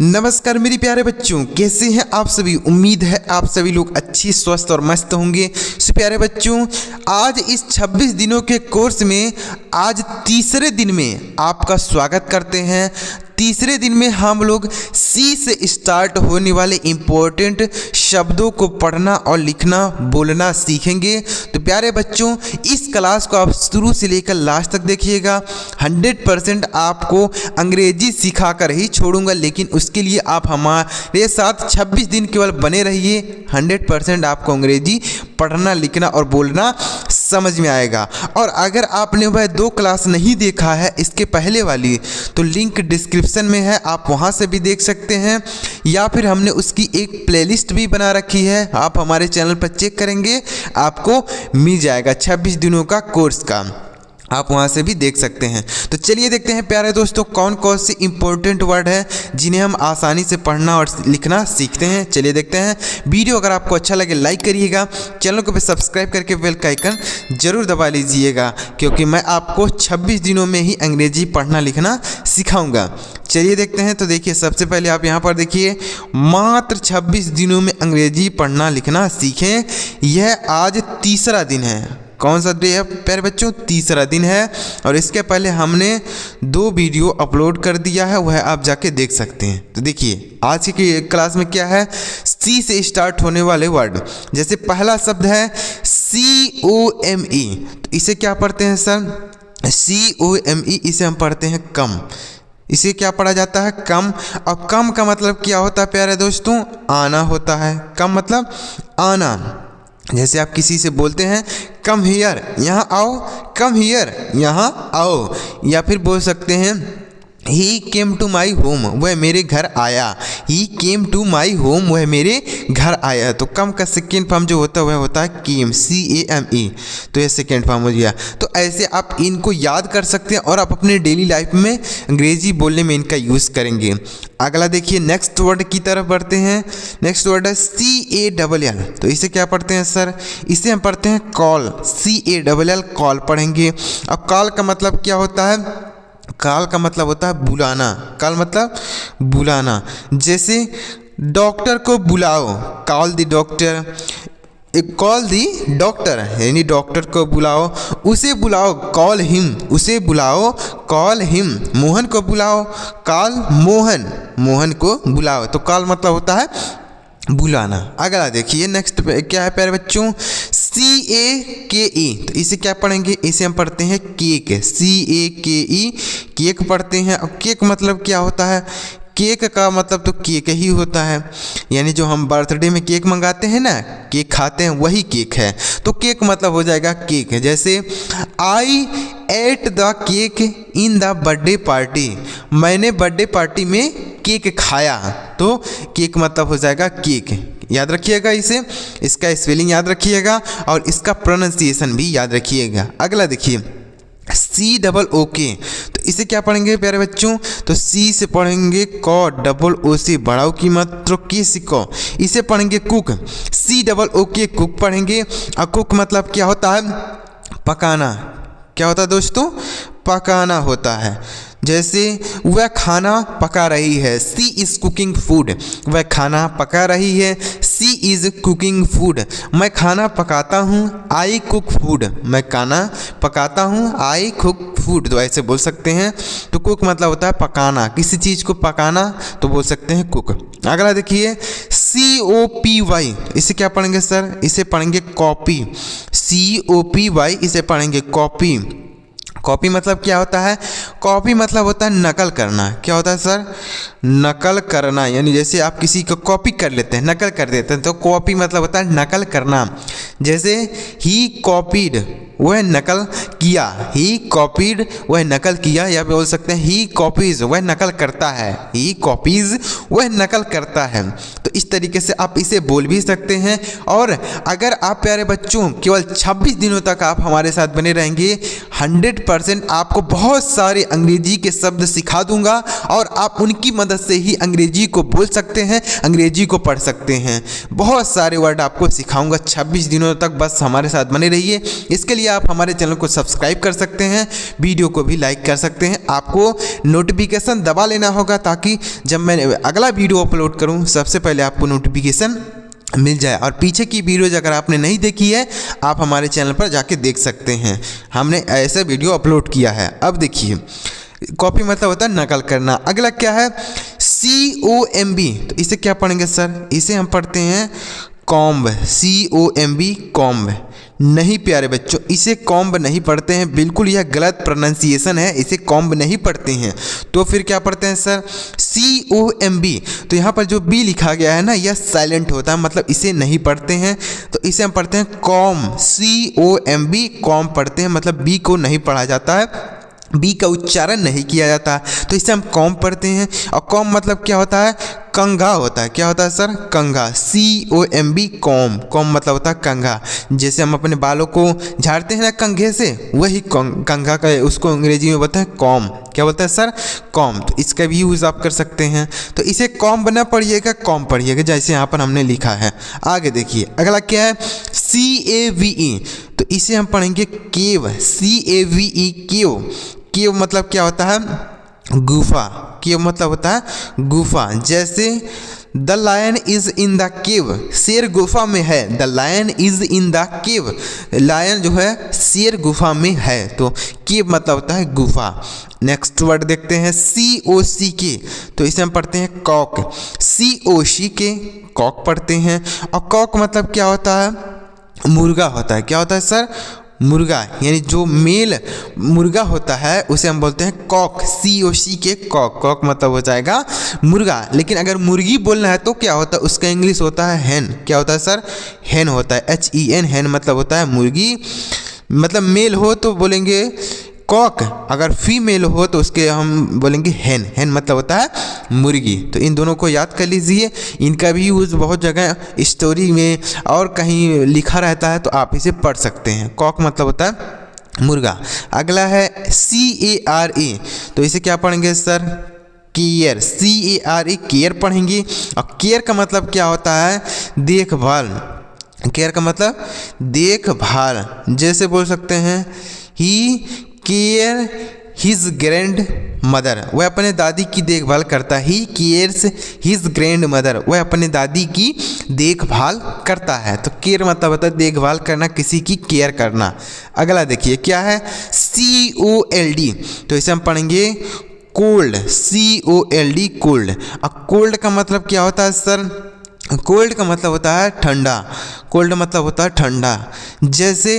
नमस्कार मेरे प्यारे बच्चों, कैसे हैं आप सभी। उम्मीद है आप सभी लोग अच्छी स्वस्थ और मस्त होंगे। सो प्यारे बच्चों, आज इस 26 दिनों के कोर्स में आज तीसरे दिन में आपका स्वागत करते हैं। तीसरे दिन में हम लोग सी से स्टार्ट होने वाले इम्पोर्टेंट शब्दों को पढ़ना और लिखना बोलना सीखेंगे। तो प्यारे बच्चों, इस क्लास को आप शुरू से लेकर लास्ट तक देखिएगा। 100% आपको अंग्रेजी सिखाकर ही छोड़ूंगा, लेकिन उसके लिए आप हमारे साथ 26 दिन केवल बने रहिए। 100% आपको अंग्रेजी पढ़ना, लिखना और बोलना समझ में आएगा। और अगर आपने वह 2 क्लास नहीं देखा है इसके पहले वाली, तो लिंक डिस्क्रिप्शन में है, आप वहां से भी देख सकते हैं, या फिर हमने उसकी एक प्लेलिस्ट भी बना रखी है, आप हमारे चैनल पर चेक करेंगे आपको मिल जाएगा 26 दिनों का कोर्स का, आप वहाँ से भी देख सकते हैं। तो चलिए देखते हैं प्यारे दोस्तों, कौन कौन से इंपॉर्टेंट वर्ड है जिन्हें हम आसानी से पढ़ना और लिखना सीखते हैं। चलिए देखते हैं। वीडियो अगर आपको अच्छा लगे लाइक करिएगा, चैनल को भी सब्सक्राइब करके बेल का आइकन जरूर दबा लीजिएगा, क्योंकि मैं आपको 26 दिनों में ही अंग्रेजी पढ़ना लिखना सिखाऊंगा। चलिए देखते हैं। तो देखिए, सबसे पहले आप यहाँ पर देखिए, मात्र 26 दिनों में अंग्रेजी पढ़ना लिखना सीखें। यह आज तीसरा दिन है। कौन सा डे है प्यारे बच्चों? तीसरा दिन है। और इसके पहले हमने 2 वीडियो अपलोड कर दिया है, वह आप जाके देख सकते हैं। तो देखिए, आज की क्लास में क्या है, सी से स्टार्ट होने वाले वर्ड। जैसे पहला शब्द है COME, तो इसे क्या पढ़ते हैं सर? COME, इसे हम पढ़ते हैं कम। इसे क्या पढ़ा जाता है? कम। और कम का मतलब क्या होता है प्यारे दोस्तों? आना होता है। कम मतलब आना। जैसे आप किसी से बोलते हैं कम हियर, यहाँ आओ, कम हियर, यहाँ आओ। या फिर बोल सकते हैं ही केम टू माई होम, वह मेरे घर आया। ही केम टू माई होम, वह मेरे घर आया। तो कम का सेकेंड फॉर्म जो होता है वह होता है केम, CAME। तो यह सेकेंड फॉर्म हो गया। तो ऐसे आप इनको याद कर सकते हैं और आप अपने डेली लाइफ में अंग्रेजी बोलने में इनका यूज़ करेंगे। अगला देखिए, नेक्स्ट वर्ड की तरफ बढ़ते हैं। नेक्स्ट वर्ड है CALL। तो इसे क्या पढ़ते हैं सर? इसे हम पढ़ते हैं कॉल। CALL, कॉल पढ़ेंगे। अब कॉल का मतलब क्या होता है? कॉल का मतलब होता है बुलाना। कॉल मतलब बुलाना। जैसे डॉक्टर को बुलाओ, call the doctor. Call the doctor, यानी डॉक्टर को बुलाओ। उसे बुलाओ, कॉल हिम। उसे बुलाओ, कॉल हिम। मोहन को बुलाओ, कॉल मोहन। मोहन को बुलाओ। तो कॉल मतलब होता है बुलाना। अगला देखिए, नेक्स्ट क्या है प्यारे बच्चों? CAKE। तो इसे क्या पढ़ेंगे? इसे हम पढ़ते हैं केक। CAKE, केक पढ़ते हैं। और केक मतलब क्या होता है? केक का मतलब तो केक ही होता है, यानी जो हम बर्थडे में केक मंगाते हैं ना, केक खाते हैं, वही केक है। तो केक मतलब हो जाएगा केक। जैसे I ate the cake in the birthday party, मैंने बर्थडे पार्टी में केक खाया। तो केक मतलब हो जाएगा केक। याद रखिएगा इसे, इसका स्पेलिंग याद रखिएगा और इसका प्रोनाउंसिएशन भी याद रखिएगा। अगला देखिए, COOK। तो इसे क्या पढ़ेंगे प्यारे बच्चों? तो C से पढ़ेंगे COOC, बढ़ाओ की मात्रा के सिको। इसे पढ़ेंगे कुक। COOK, कुक पढ़ेंगे। और कुक मतलब क्या होता है? पकाना। क्या होता है दोस्तों? पकाना होता है। जैसे वह खाना पका रही है, सी इज़ कुकिंग फूड। वह खाना पका रही है, सी इज़ कुकिंग फूड। मैं खाना पकाता हूँ, आई कुक फूड। मैं खाना पकाता हूँ, आई कुक फूड। तो ऐसे बोल सकते हैं। तो कुक मतलब होता है पकाना, किसी चीज़ को पकाना, तो बोल सकते हैं कुक। अगला देखिए, COPY। इसे क्या पढ़ेंगे सर? इसे पढ़ेंगे कॉपी। COPY, इसे पढ़ेंगे कॉपी। कॉपी मतलब क्या होता है? कॉपी मतलब होता है नकल करना। क्या होता है सर? नकल करना। यानी जैसे आप किसी को कॉपी कर लेते हैं, नकल कर देते हैं, तो कॉपी मतलब होता है नकल करना। जैसे ही कॉपीड, वह नकल किया। ही कॉपीड, वह नकल किया। या बोल सकते हैं ही कॉपीज, वह नकल करता है। ही कॉपीज, वह नकल करता है। तो इस तरीके से आप इसे बोल भी सकते हैं। और अगर आप प्यारे बच्चों केवल 26 दिनों तक आप हमारे साथ बने रहेंगे, 100% आपको बहुत सारे अंग्रेजी के शब्द सिखा दूंगा और आप उनकी मदद से ही अंग्रेजी को बोल सकते हैं, अंग्रेजी को पढ़ सकते हैं। बहुत सारे वर्ड आपको सिखाऊंगा 26 दिनों तक, बस हमारे साथ बने रहिए। इसके लिए आप हमारे चैनल को सब्सक्राइब कर सकते हैं, वीडियो को भी लाइक कर सकते हैं। आपको नोटिफिकेशन दबा लेना होगा ताकि जब मैं अगला वीडियो अपलोड करूं सबसे पहले आपको नोटिफिकेशन मिल जाए। और पीछे की वीडियोज अगर आपने नहीं देखी है आप हमारे चैनल पर जाके देख सकते हैं, हमने ऐसे वीडियो अपलोड किया है। अब देखिए, कॉपी मतलब होता है नकल करना। अगला क्या है, COMB, तो इसे क्या पढ़ेंगे सर? इसे हम पढ़ते हैं कॉम्ब, COMB कॉम्ब। नहीं प्यारे बच्चों, इसे कॉम्ब नहीं पढ़ते हैं, बिल्कुल यह गलत प्रोनाउंसिएशन है, इसे कॉम्ब नहीं पढ़ते हैं। तो फिर क्या पढ़ते हैं सर? COMB। तो यहाँ पर जो B लिखा गया है ना, यह साइलेंट होता है, मतलब इसे नहीं पढ़ते हैं, तो इसे हम पढ़ते हैं कॉम, COMB कॉम पढ़ते हैं, मतलब B को नहीं पढ़ा जाता है, बी का उच्चारण नहीं किया जाता, तो इसे हम कॉम पढ़ते हैं। और कॉम मतलब क्या होता है? कंघा होता है। क्या होता है सर? कंघा, COMB com. कॉम मतलब होता है कंघा, जैसे हम अपने बालों को झाड़ते हैं ना कंघे से, वही कंघा का उसको अंग्रेजी में बोलते हैं कॉम। क्या बोलते हैं सर? कॉम। तो इसका भी यूज़ आप कर सकते हैं। तो इसे कॉम बना पढ़िएगा, कॉम पढ़िएगा, जैसे यहाँ पर हमने लिखा है। आगे देखिए, अगला क्या है? CAVE, तो इसे हम पढ़ेंगे केव, CAVE केव। केव मतलब क्या होता है? गुफा। केव मतलब होता है गुफा, जैसे the lion is in the cave, शेर गुफा में है। The lion is in the cave, lion जो है शेर गुफा में है, तो केव मतलब होता है गुफा। नेक्स्ट वर्ड देखते हैं COCK, तो इसे हम पढ़ते हैं कॉक, COCK कॉक पढ़ते हैं। और कॉक मतलब क्या होता है? मुर्गा होता है। क्या होता है सर? मुर्गा, यानी जो मेल मुर्गा होता है उसे हम बोलते हैं कॉक, COCK कॉक। कॉक मतलब हो जाएगा मुर्गा। लेकिन अगर मुर्गी बोलना है तो क्या होता है? उसका इंग्लिश होता है हैन। क्या होता है सर? हैन होता है, HEN, हैन मतलब होता है मुर्गी। मतलब मेल हो तो बोलेंगे कॉक, अगर फीमेल हो तो उसके हम बोलेंगे हैन। हैन मतलब होता है मुर्गी। तो इन दोनों को याद कर लीजिए, इनका भी यूज़ बहुत जगह स्टोरी में और कहीं लिखा रहता है, तो आप इसे पढ़ सकते हैं। कॉक मतलब होता है मुर्गा। अगला है CARE, तो इसे क्या पढ़ेंगे सर? केयर, CARE केयर पढ़ेंगे। और केयर का मतलब क्या होता है? देखभाल। केयर का मतलब देखभाल, जैसे बोल सकते हैं ही केयर हिज ग्रैंड मदर, वह अपने दादी की देखभाल करता है। He cares his grand mother, वह अपने दादी की देखभाल करता है। तो केयर मतलब होता है देखभाल करना, किसी की केयर करना। अगला देखिए क्या है? COLD, तो इसे हम पढ़ेंगे कोल्ड, COLD कोल्ड। अब कोल्ड का मतलब क्या होता है सर? कोल्ड का मतलब होता है ठंडा। कोल्ड मतलब होता है ठंडा, जैसे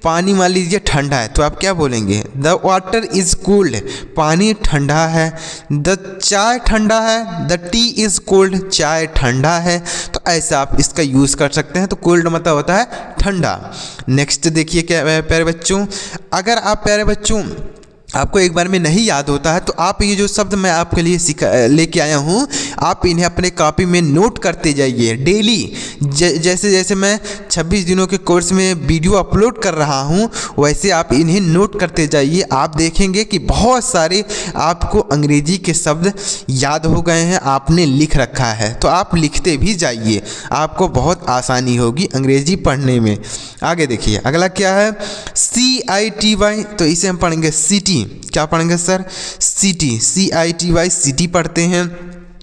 पानी मान लीजिए ठंडा है तो आप क्या बोलेंगे? द वाटर इज़ कोल्ड, पानी ठंडा है। द चाय ठंडा है, द टी इज़ कोल्ड, चाय ठंडा है। तो ऐसे आप इसका यूज़ कर सकते हैं। तो कोल्ड मतलब होता है ठंडा। नेक्स्ट देखिए क्या प्यारे बच्चों, अगर आप प्यारे बच्चों आपको एक बार में नहीं याद होता है तो आप ये जो शब्द मैं आपके लिए लेके आया हूँ, आप इन्हें अपने कॉपी में नोट करते जाइए डेली। जैसे जैसे मैं 26 दिनों के कोर्स में वीडियो अपलोड कर रहा हूँ, वैसे आप इन्हें नोट करते जाइए। आप देखेंगे कि बहुत सारे आपको अंग्रेजी के शब्द याद हो गए हैं, आपने लिख रखा है, तो आप लिखते भी जाइए, आपको बहुत आसानी होगी अंग्रेजी पढ़ने में। आगे देखिए, अगला क्या है? CITY, तो इसे हम पढ़ेंगे सिटी। क्या पढ़ेंगे सर? सिटी, CITY सिटी पढ़ते हैं।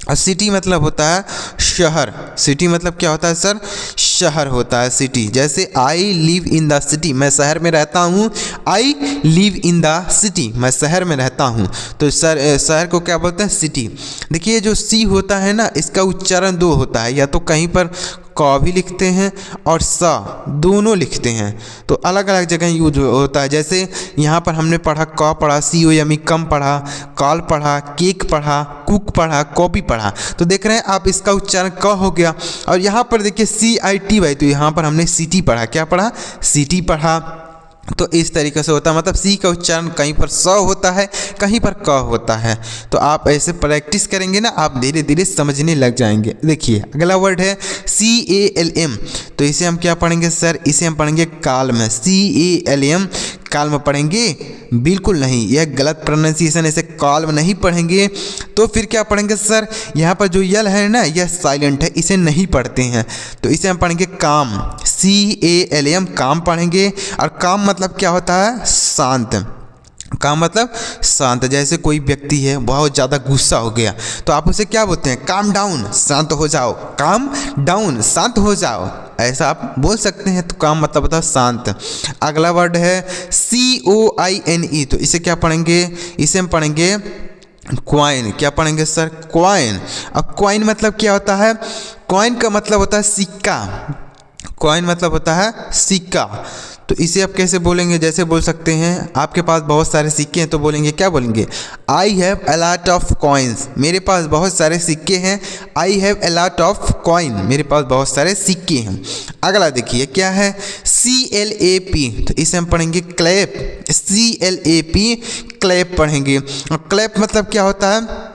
और सिटी मतलब होता है शहर। सिटी मतलब क्या होता है सर? शहर होता है सिटी। जैसे I live in the city, मैं शहर में रहता हूँ। I live in the city, मैं शहर में रहता हूँ। तो शहर को क्या बोलते हैं? सिटी। देखिए जो सी होता है ना, इसका उच्चारण दो होता है, या तो कहीं पर क भी लिखते हैं और सा, दोनों लिखते हैं, तो अलग अलग जगह यूज होता है। जैसे यहाँ पर हमने पढ़ा क पढ़ा, COM कम पढ़ा, कॉल पढ़ा, केक पढ़ा, कुक पढ़ा, कॉपी पढ़ा। तो देख रहे हैं आप, इसका उच्चारण क हो गया। और यहाँ पर देखिए CITY, तो यहाँ पर हमने सिटी पढ़ा। क्या पढ़ा? सिटी पढ़ा। तो इस तरीके से होता है, मतलब सी का उच्चारण कहीं पर स होता है, कहीं पर क होता है। तो आप ऐसे प्रैक्टिस करेंगे ना, आप धीरे धीरे समझने लग जाएंगे। देखिए अगला वर्ड है CALM, तो इसे हम क्या पढ़ेंगे सर? इसे हम पढ़ेंगे काल्म, CALM काल्म पढ़ेंगे? बिल्कुल नहीं, यह गलत प्रोनाउंसिएशन, ऐसे काल्म नहीं पढ़ेंगे। तो फिर क्या पढ़ेंगे सर? यहाँ पर जो यल है ना, यह साइलेंट है, इसे नहीं पढ़ते हैं, तो इसे हम पढ़ेंगे काम, CALM, काम पढ़ेंगे। और काम मतलब क्या होता है? शांत। काम मतलब शांत। जैसे कोई व्यक्ति है बहुत ज़्यादा गुस्सा हो गया तो आप उसे क्या बोलते हैं? काम डाउन, शांत हो जाओ, काम डाउन, शांत हो जाओ, ऐसा आप बोल सकते हैं। तो काम मतलब होता है शांत। अगला वर्ड है COINE, तो इसे क्या पढ़ेंगे? इसे हम पढ़ेंगे क्वाइन। क्या पढ़ेंगे सर? क्वाइन। अब क्वाइन मतलब क्या होता है? क्वाइन का मतलब होता है सिक्का। क्वाइन मतलब होता है सिक्का। तो इसे आप कैसे बोलेंगे? जैसे बोल सकते हैं आपके पास बहुत सारे सिक्के हैं तो बोलेंगे, क्या बोलेंगे? I have a lot of coins, मेरे पास बहुत सारे सिक्के हैं। I have a lot of coin, मेरे पास बहुत सारे सिक्के हैं। अगला देखिए क्या है? CLAP, तो इसे हम पढ़ेंगे क्लैप। CLAP, क्लैप पढ़ेंगे। और क्लैप मतलब क्या होता है?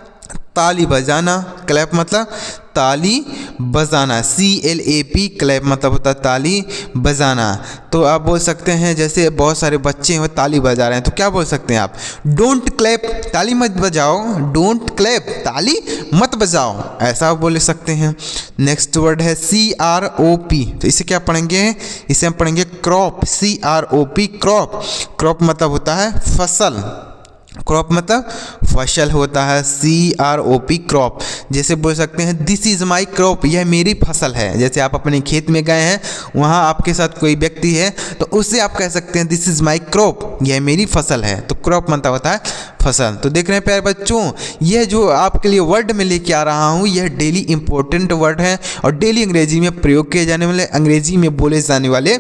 ताली बजाना। क्लैप मतलब ताली बजाना। CLAP, क्लैप मतलब होता है ताली बजाना। तो आप बोल सकते हैं जैसे बहुत सारे बच्चे हैं वो ताली बजा रहे हैं तो क्या बोल सकते हैं आप? डोंट क्लैप, ताली मत बजाओ। डोंट क्लैप, ताली मत बजाओ, ऐसा आप बोल सकते हैं। नेक्स्ट वर्ड है CROP, तो इसे क्या पढ़ेंगे? इसे हम पढ़ेंगे क्रॉप। CROP, crop. क्रॉप मतलब होता है फसल। क्रॉप मतलब फसल होता है। CROP, crop. जैसे बोल सकते हैं दिस इज़ माई क्रॉप, यह मेरी फसल है। जैसे आप अपने खेत में गए हैं, वहाँ आपके साथ कोई व्यक्ति है तो उससे आप कह सकते हैं दिस इज़ माई क्रॉप, यह मेरी फसल है। तो क्रॉप मतलब होता है फसल। तो देख रहे हैं प्यारे बच्चों, यह जो आपके लिए वर्ड में लेके आ रहा हूँ यह डेली इंपॉर्टेंट वर्ड है और डेली अंग्रेजी में प्रयोग किए जाने वाले, अंग्रेजी में बोले जाने वाले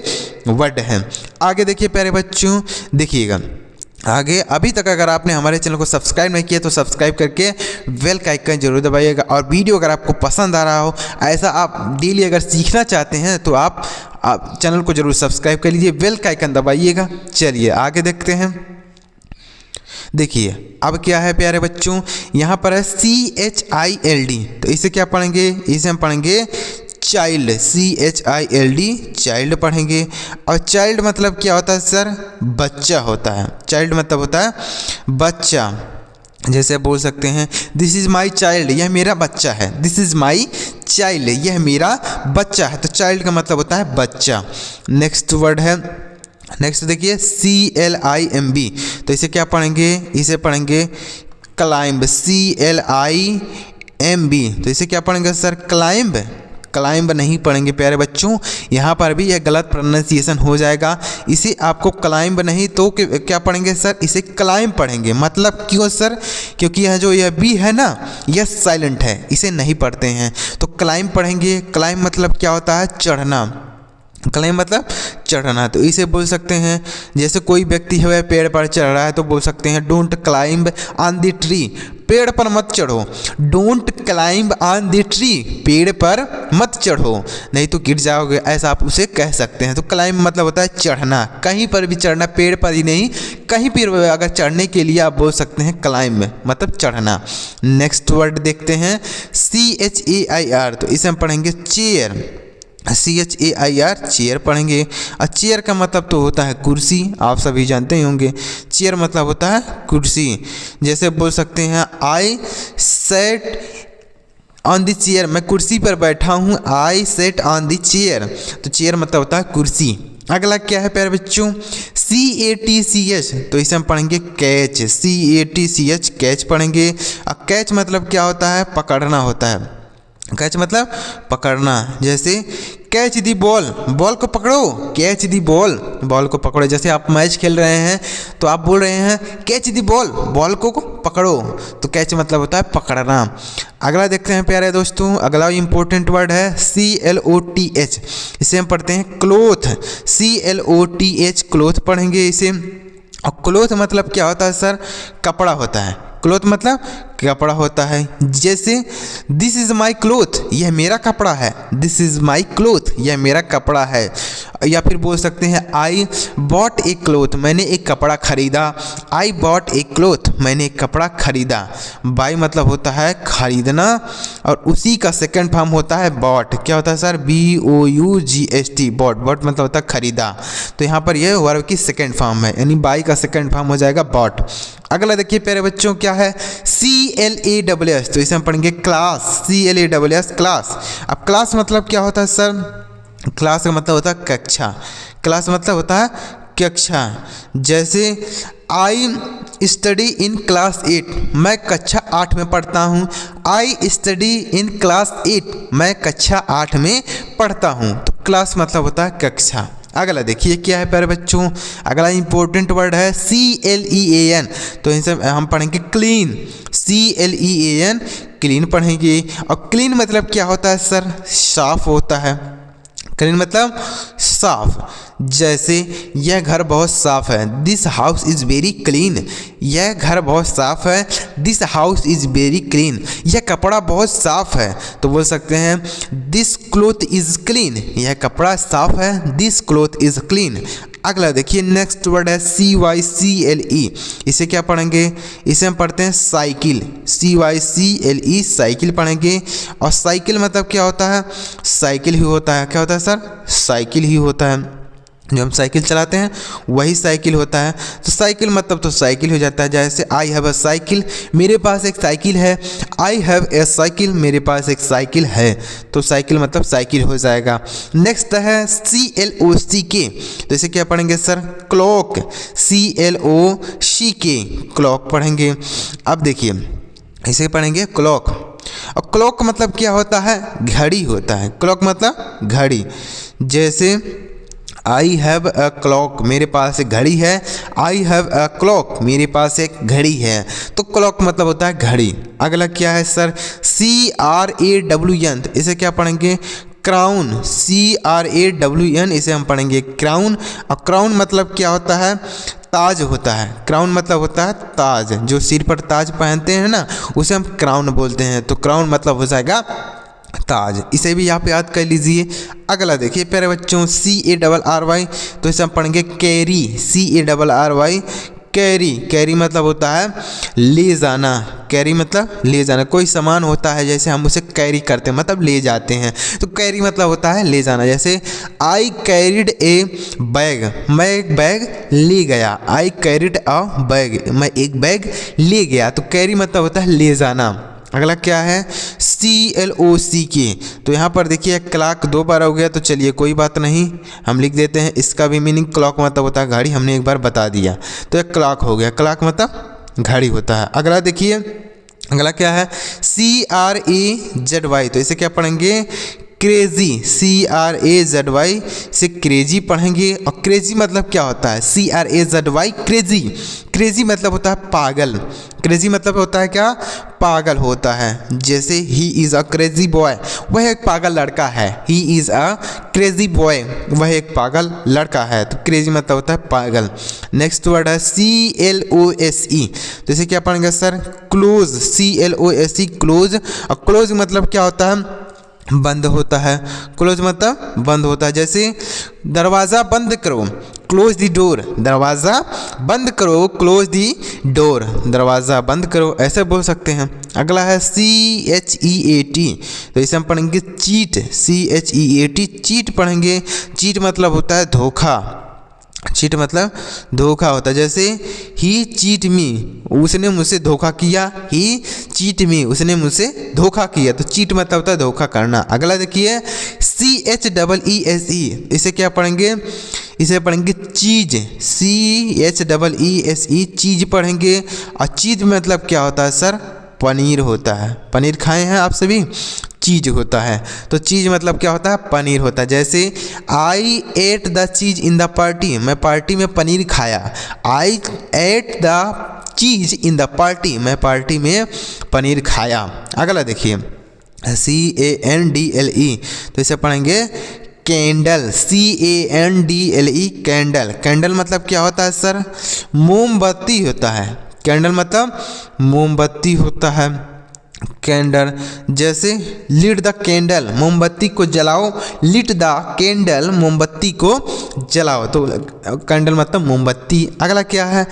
वर्ड हैं। आगे देखिए प्यारे बच्चों, देखिएगा आगे। अभी तक अगर आपने हमारे चैनल को सब्सक्राइब नहीं किया तो सब्सक्राइब करके बेल का आइकन जरूर दबाइएगा। और वीडियो अगर आपको पसंद आ रहा हो, ऐसा आप डेली अगर सीखना चाहते हैं तो आप चैनल को जरूर सब्सक्राइब कर लीजिए, बेल का आइकन दबाइएगा। चलिए आगे देखते हैं। देखिए अब क्या है प्यारे बच्चों, यहाँ पर है CHILD, तो इसे क्या पढ़ेंगे? इसे हम पढ़ेंगे चाइल्ड। CHILD, चाइल्ड पढ़ेंगे। और चाइल्ड मतलब क्या होता है सर? बच्चा होता है। चाइल्ड मतलब होता है बच्चा। जैसे बोल सकते हैं दिस इज़ माई चाइल्ड, यह मेरा बच्चा है। दिस इज़ माई चाइल्ड, यह मेरा बच्चा है। तो चाइल्ड का मतलब होता है बच्चा। नेक्स्ट वर्ड है, नेक्स्ट देखिए CLIMB, तो इसे क्या पढ़ेंगे? इसे पढ़ेंगे क्लाइंब। CLIMB, तो इसे क्या पढ़ेंगे सर? क्लाइंब। क्लाइंब नहीं पढ़ेंगे प्यारे बच्चों, यहाँ पर भी यह गलत प्रोनाउंसिएशन हो जाएगा। इसे आपको क्लाइंब नहीं तो क्या पढ़ेंगे सर? इसे क्लाइंब पढ़ेंगे। मतलब क्यों सर? क्योंकि यह जो यह बी है ना, यह साइलेंट है, इसे नहीं पढ़ते हैं। तो क्लाइंब पढ़ेंगे। क्लाइंब मतलब क्या होता है? चढ़ना। क्लाइंब मतलब चढ़ना। तो इसे बोल सकते हैं जैसे कोई व्यक्ति है वह पेड़ पर चढ़ रहा है तो बोल सकते हैं don't climb on the tree, पेड़ पर मत चढ़ो। Don't climb on the tree, पेड़ पर मत चढ़ो नहीं तो गिर जाओगे, ऐसा आप उसे कह सकते हैं। तो क्लाइंब मतलब होता है चढ़ना, कहीं पर भी चढ़ना, पेड़ पर ही नहीं कहीं पर अगर चढ़ने के लिए आप बोल सकते हैं क्लाइंब मतलब चढ़ना। नेक्स्ट वर्ड देखते हैं CHAIR, तो इसे हम पढ़ेंगे चेयर। CHAIR, चेयर पढ़ेंगे। और चेयर का मतलब तो होता है कुर्सी, आप सभी जानते ही होंगे। चेयर मतलब होता है कुर्सी। जैसे बोल सकते हैं आई सेट ऑन द चेयर, मैं कुर्सी पर बैठा हूँ। आई सेट ऑन द चेयर, तो चेयर मतलब होता है कुर्सी। अगला क्या है प्यारे बच्चों? CATCH, तो इसे हम पढ़ेंगे कैच। CATCH, कैच पढ़ेंगे। और कैच मतलब क्या होता है? पकड़ना होता है। कैच मतलब पकड़ना। जैसे कैच दी बॉल, बॉल को पकड़ो। कैच दी बॉल, बॉल को पकड़ो। जैसे आप मैच खेल रहे हैं तो आप बोल रहे हैं कैच दी बॉल, बॉल को पकड़ो। तो कैच मतलब होता है पकड़ना। अगला देखते हैं प्यारे दोस्तों, अगला इंपॉर्टेंट वर्ड है CLOTH, इसे हम पढ़ते हैं क्लोथ। CLOTH, क्लोथ पढ़ेंगे इसे। और क्लोथ मतलब क्या होता है सर? कपड़ा होता है। क्लोथ मतलब कपड़ा होता है। जैसे दिस इज़ माई क्लोथ, यह मेरा कपड़ा है। दिस इज़ माई क्लोथ, यह मेरा कपड़ा है। या फिर बोल सकते हैं आई बॉट ए क्लोथ, मैंने एक कपड़ा खरीदा। आई बॉट ए क्लोथ, मैंने एक कपड़ा खरीदा। बाई मतलब होता है खरीदना, और उसी का सेकंड फॉर्म होता है बॉट। क्या होता है सर? BOUGHT, bot. बॉट मतलब होता है खरीदा। तो यहाँ पर यह वर्ब की सेकंड फॉर्म है, यानी बाई का सेकंड फॉर्म हो जाएगा बॉट। अगला देखिए प्यारे बच्चों क्या है? CLASS, तो इसे हम पढ़ेंगे क्लास। CLASS class. अब क्लास मतलब क्या होता है सर? क्लास का मतलब होता है कक्षा। क्लास मतलब होता है कक्षा। जैसे आई स्टडी इन क्लास 8, मैं कक्षा 8 में पढ़ता हूँ। आई स्टडी इन क्लास 8, मैं कक्षा 8 में पढ़ता हूँ। तो क्लास मतलब होता है कक्षा। अगला देखिए क्या है प्यारे बच्चों? अगला इंपॉर्टेंट वर्ड है CLEAN, तो इनसे हम पढ़ेंगे क्लीन। CLEAN, क्लीन पढ़ेंगे। और क्लीन मतलब क्या होता है सर? साफ होता है। क्लीन मतलब साफ। जैसे यह घर बहुत साफ है। This house is very clean, यह घर बहुत साफ है। This house is very clean, यह कपड़ा बहुत साफ है। तो बोल सकते हैं दिस क्लोथ इज़ क्लीन, यह कपड़ा साफ है। This cloth is clean. अगला देखिए नेक्स्ट वर्ड है CYCLE, इसे क्या पढ़ेंगे? इसे हम पढ़ते हैं साइकिल। CYCLE, साइकिल पढ़ेंगे। और साइकिल मतलब क्या होता है? साइकिल ही होता है। क्या होता है सर? साइकिल ही होता है। जो हम साइकिल चलाते हैं वही साइकिल होता है। तो साइकिल मतलब तो साइकिल हो जाता है। जैसे आई हैव अ साइकिल, मेरे पास एक साइकिल है। आई हैव ए साइकिल, मेरे पास एक साइकिल है। तो साइकिल मतलब साइकिल हो जाएगा। नेक्स्ट है CLOCK, तो इसे क्या पढ़ेंगे सर? क्लॉक। CLOCK, क्लॉक पढ़ेंगे। अब देखिए इसे पढ़ेंगे क्लॉक। और क्लॉक मतलब क्या होता है? घड़ी होता है। क्लॉक मतलब घड़ी। जैसे आई हैव अ क्लॉक, मेरे पास एक घड़ी है। आई हैव अ क्लॉक, मेरे पास एक घड़ी है। तो क्लॉक मतलब होता है घड़ी। अगला क्या है सर? CRAWN, इसे क्या पढ़ेंगे? क्राउन। CRAWN, इसे हम पढ़ेंगे क्राउन। और क्राउन मतलब क्या होता है? ताज होता है। क्राउन मतलब होता है ताज, जो सिर पर ताज पहनते हैं ना, उसे हम क्राउन बोलते हैं। तो क्राउन मतलब हो जाएगा ताज। इसे भी यहाँ पे याद कर लीजिए। अगला देखिए प्यारे बच्चों CARRY, तो इसे हम पढ़ेंगे कैरी। CARRY, carry. कैरी मतलब होता है ले जाना। कैरी मतलब ले जाना। कोई सामान होता है जैसे हम उसे कैरी करते हैं, मतलब ले जाते हैं। तो कैरी मतलब होता है ले जाना। जैसे आई कैरिड ए बैग, मैं एक बैग ले गया। आई कैरिड अ बैग, मैं एक बैग ले गया। तो कैरी मतलब होता है ले जाना। अगला क्या है? CLOCK, तो यहाँ पर देखिए क्लॉक 2 बार हो गया, तो चलिए कोई बात नहीं, हम लिख देते हैं। इसका भी मीनिंग क्लॉक मतलब होता है घड़ी, हमने एक बार बता दिया। तो एक क्लॉक हो गया। क्लॉक मतलब घड़ी होता है। अगला देखिए अगला क्या है? CRAZY, तो इसे क्या पढ़ेंगे? क्रेजी। CRAZY से क्रेजी पढ़ेंगे। और क्रेजी मतलब क्या होता है? CRAZY, crazy. क्रेजी मतलब होता है पागल। क्रेजी मतलब होता है क्या? पागल होता है। जैसे he is a crazy boy, वह एक पागल लड़का है। He is a crazy boy, वह एक पागल लड़का है। तो क्रेजी मतलब होता है पागल। नेक्स्ट वर्ड है CLOSE, तो इसे क्या पढ़ेंगे सर? क्लोज। CLOSE, close. और क्लोज मतलब क्या होता है? बंद होता है। क्लोज मतलब बंद होता है। जैसे दरवाज़ा बंद करो, क्लोज द डोर। दरवाज़ा बंद करो, क्लोज द डोर। दरवाज़ा बंद करो, ऐसे बोल सकते हैं। अगला है CHEAT, तो इसे हम पढ़ेंगे चीट। CHEAT, चीट पढ़ेंगे। चीट मतलब होता है धोखा। चीट मतलब धोखा होता है। जैसे ही चीट मी, उसने मुझसे धोखा किया। ही चीट मी, उसने मुझसे धोखा किया। तो चीट मतलब होता है धोखा करना। अगला देखिए CHEESE, इसे क्या पढ़ेंगे? इसे पढ़ेंगे चीज़। CHEESE, चीज़ पढ़ेंगे। और चीज़ मतलब क्या होता है सर? पनीर होता है। पनीर खाए हैं आप सभी? चीज़ होता है। तो चीज़ मतलब क्या होता है? पनीर होता है। जैसे I ate the cheese in the party, मैं पार्टी में पनीर खाया। I ate the cheese in the party, मैं पार्टी में पनीर खाया। अगला देखिए CANDLE, तो इसे पढ़ेंगे कैंडल। CANDLE, candle. कैंडल मतलब क्या होता है सर? मोमबत्ती होता है। कैंडल मतलब मोमबत्ती होता है। कैंडल जैसे लीट द कैंडल, मोमबत्ती को जलाओ, लीट द कैंडल, मोमबत्ती को जलाओ, तो कैंडल मतलब मोमबत्ती। अगला क्या है,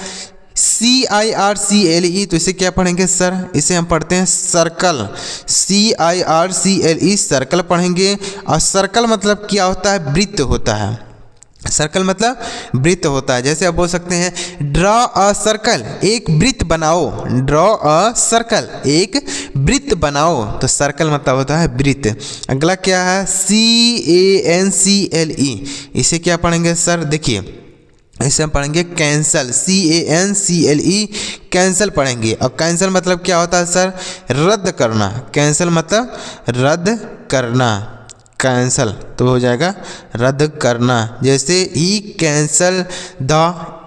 CIRCLE, तो इसे क्या पढ़ेंगे सर, इसे हम पढ़ते हैं सर्कल, CIRCLE सर्कल पढ़ेंगे। और सर्कल मतलब क्या होता है, वृत्त होता है। सर्कल मतलब वृत्त होता है। जैसे आप बोल सकते हैं ड्रॉ अ सर्कल, एक वृत्त बनाओ, ड्रॉ अ सर्कल, एक वृत्त बनाओ, तो सर्कल मतलब होता है वृत्त। अगला क्या है, CANCLE, इसे क्या पढ़ेंगे सर, देखिए इसे हम पढ़ेंगे कैंसल, CANCLE कैंसल पढ़ेंगे। और कैंसल मतलब क्या होता है सर, रद्द करना। कैंसल मतलब रद्द करना, कैंसल तो हो जाएगा रद्द करना। जैसे ही कैंसल द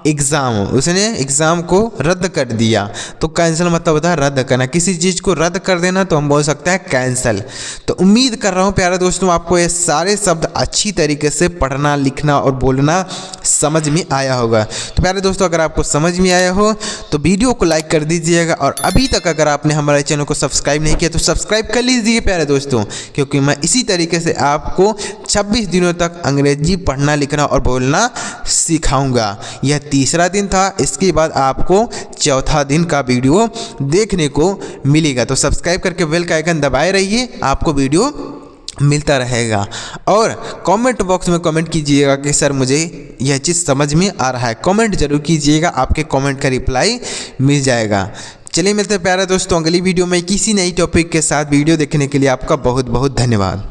एग्ज़ाम, उसने एग्ज़ाम को रद्द कर दिया, तो कैंसिल मतलब होता है रद्द करना। किसी चीज़ को रद्द कर देना तो हम बोल सकते हैं कैंसिल। तो उम्मीद कर रहा हूँ प्यारे दोस्तों आपको ये सारे शब्द अच्छी तरीके से पढ़ना, लिखना और बोलना समझ में आया होगा। तो प्यारे दोस्तों अगर आपको समझ में आया हो तो वीडियो को लाइक कर दीजिएगा, और अभी तक अगर आपने हमारे चैनल को सब्सक्राइब नहीं किया तो सब्सक्राइब कर लीजिए प्यारे दोस्तों, क्योंकि मैं इसी तरीके से आपको 26 दिनों तक अंग्रेजी पढ़ना, लिखना और बोलना सिखाऊंगा। यह तीसरा दिन था, इसके बाद आपको चौथा दिन का वीडियो देखने को मिलेगा। तो सब्सक्राइब करके बेल का आइकन दबाए रहिए, आपको वीडियो मिलता रहेगा। और कमेंट बॉक्स में कमेंट कीजिएगा कि सर मुझे यह चीज़ समझ में आ रहा है, कमेंट जरूर कीजिएगा, आपके कमेंट का रिप्लाई मिल जाएगा। चलिए मिलते हैं प्यारे दोस्तों अगली वीडियो में किसी नई टॉपिक के साथ। वीडियो देखने के लिए आपका बहुत बहुत धन्यवाद।